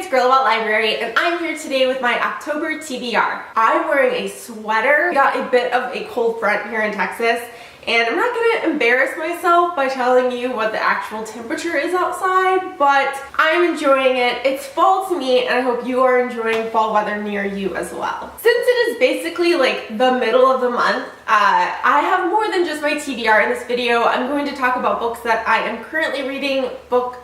it's Girl About Library, and I'm here today with my October TBR. I'm wearing a sweater. We got a bit of a cold front here in Texas, and I'm not going to embarrass myself by telling you what the actual temperature is outside, but I'm enjoying it. It's fall to me, and I hope you are enjoying fall weather near you as well. Since it is basically like the middle of the month, I have more than just my TBR in this video. I'm going to talk about books that I am currently reading, book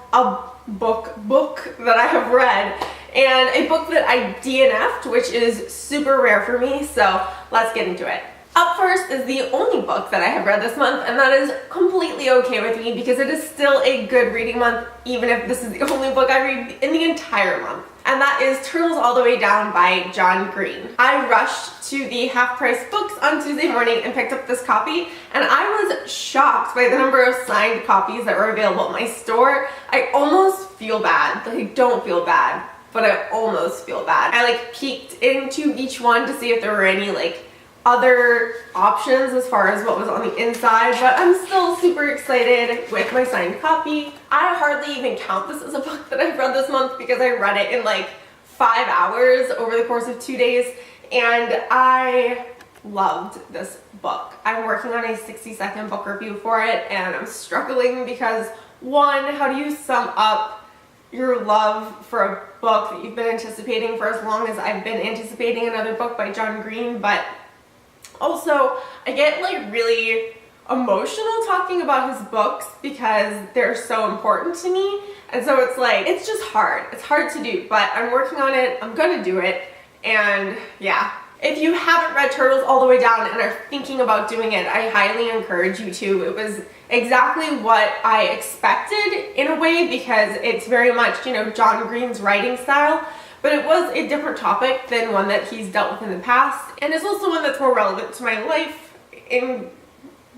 that I have read, and a book that I DNF'd, which is super rare for me, so let's get into it. Up first is the only book that I have read this month, and that is completely okay with me because it is still a good reading month, even if this is the only book I read in the entire month. And that is Turtles All the Way Down by John Green. I rushed to the half-price books on Tuesday morning and picked up this copy, and I was shocked by the number of signed copies that were available at my store. I almost feel bad. Like, I don't feel bad, but I almost feel bad. I peeked into each one to see if there were any other options as far as what was on the inside, but I'm still super excited with my signed copy. I hardly even count this as a book that I've read this month because I read it in 5 hours over the course of 2 days, and I loved this book. I'm working on a 60-second book review for it, and I'm struggling because, one, how do you sum up your love for a book that you've been anticipating for as long as I've been anticipating another book by John Green, but also, I get really emotional talking about his books because they're so important to me, and so it's just hard. It's hard to do, but I'm working on it. I'm gonna do it, and yeah. If you haven't read Turtles All the Way Down and are thinking about doing it, I highly encourage you to. It was exactly what I expected in a way because it's very much, John Green's writing style. But it was a different topic than one that he's dealt with in the past, and it's also one that's more relevant to my life in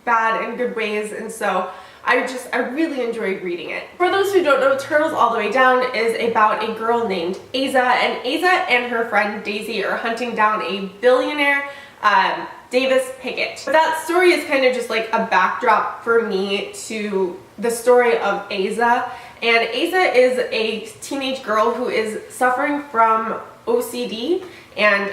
bad and good ways, and so I really enjoyed reading it. For those who don't know, Turtles All the Way Down is about a girl named Aza, and Aza and her friend Daisy are hunting down a billionaire, Davis Pickett. But that story is kind of just a backdrop for me to the story of Aza. And Aza is a teenage girl who is suffering from OCD and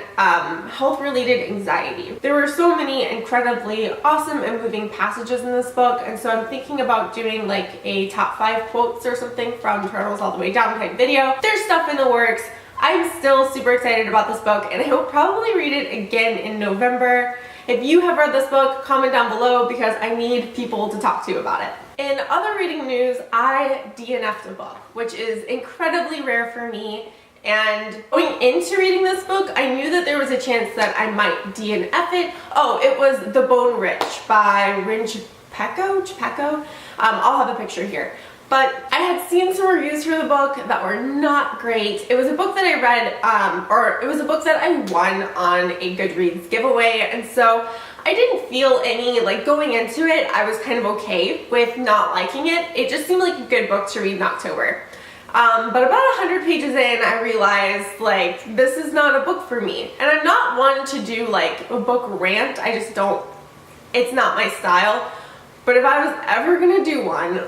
health-related anxiety. There were so many incredibly awesome and moving passages in this book, and so I'm thinking about doing a top 5 quotes or something from Turtles All the Way Down type video. There's stuff in the works. I'm still super excited about this book, and I will probably read it again in November. If you have read this book, comment down below because I need people to talk to about it. In other reading news, I DNF'd a book, which is incredibly rare for me. And going into reading this book, I knew that there was a chance that I might DNF it. Oh, it was The Bone Rich by Gepeco. I'll have a picture here. But I had seen some reviews for the book that were not great. It was a book that I read, or it was a book that I won on a Goodreads giveaway, and so I didn't feel any, going into it, I was kind of okay with not liking it. It just seemed like a good book to read in October. But about 100 pages in, I realized, this is not a book for me. And I'm not one to do, a book rant. I just don't, it's not my style. But if I was ever gonna do one,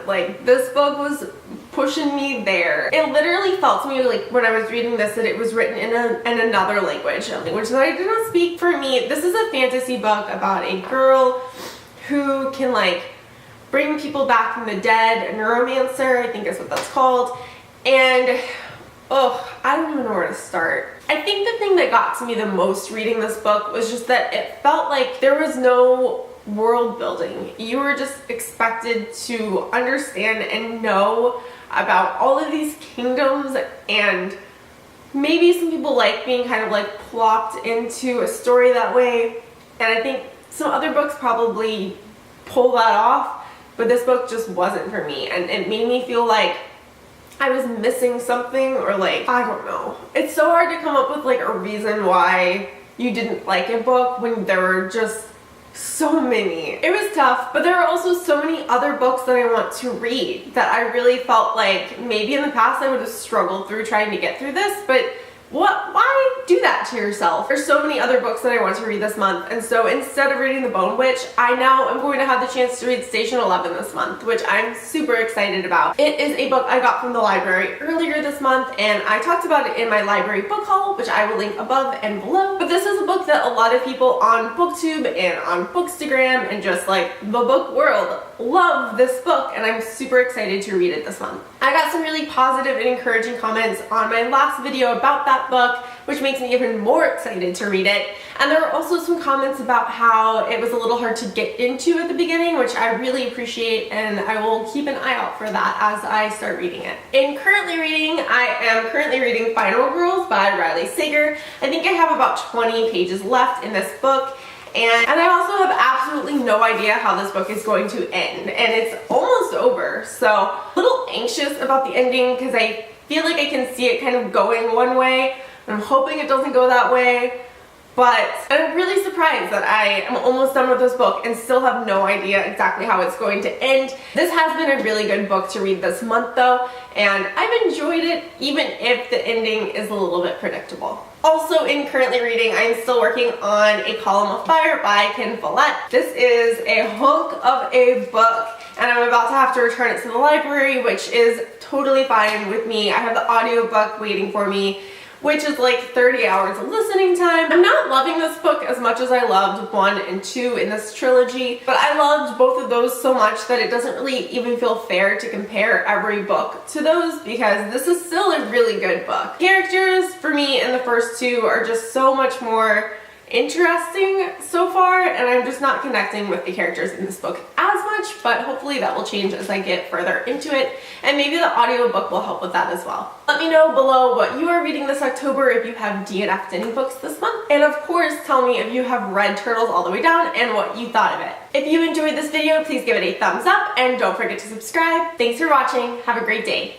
this book was pushing me there. It literally felt to me when I was reading this that it was written in another language, a language that I did not speak. For me, this is a fantasy book about a girl who can bring people back from the dead, a neuromancer, I think is what that's called. And I don't even know where to start. I think the thing that got to me the most reading this book was just that it felt like there was no world building. You were just expected to understand and know about all of these kingdoms, and maybe some people like being kind of plopped into a story that way, and I think some other books probably pull that off, but this book just wasn't for me, and it made me feel like I was missing something, or I don't know. It's so hard to come up with a reason why you didn't like a book when there were just so many. It was tough, but there are also so many other books that I want to read that I really felt maybe in the past I would have struggled through trying to get through this, but Why do that to yourself? There's so many other books that I want to read this month, and so instead of reading The Bone Witch, I now am going to have the chance to read Station 11 this month, which I'm super excited about. It is a book I got from the library earlier this month, and I talked about it in my library book haul, which I will link above and below. But this is a book that a lot of people on BookTube and on Bookstagram and just like the book world love this book, and I'm super excited to read it this month. I got some really positive and encouraging comments on my last video about that book, which makes me even more excited to read it. And there were also some comments about how it was a little hard to get into at the beginning, which I really appreciate, and I will keep an eye out for that as I start reading it. In currently reading, I am currently reading Final Girls by Riley Sager. I think I have about 20 pages left in this book. And I also have absolutely no idea how this book is going to end, and it's almost over, so a little anxious about the ending because I feel like I can see it kind of going one way, and I'm hoping it doesn't go that way. But I'm really surprised that I am almost done with this book and still have no idea exactly how it's going to end. This has been a really good book to read this month though, and I've enjoyed it even if the ending is a little bit predictable. Also in currently reading, I'm still working on A Column of Fire by Ken Follett. This is a hunk of a book, and I'm about to have to return it to the library, which is totally fine with me. I have the audiobook waiting for me, which is like 30 hours of listening time. I'm not loving this book as much as I loved 1 and 2 in this trilogy, but I loved both of those so much that it doesn't really even feel fair to compare every book to those, because this is still a really good book. Characters for me in the first 2 are just so much more interesting so far, and I'm just not connecting with the characters in this book as much, but hopefully that will change as I get further into it, and maybe the audiobook will help with that as well. Let me know below what you are reading this October, if you have DNF'd any books this month, and of course tell me if you have read Turtles All the Way Down and what you thought of it. If you enjoyed this video, please give it a thumbs up and don't forget to subscribe. Thanks for watching. Have a great day.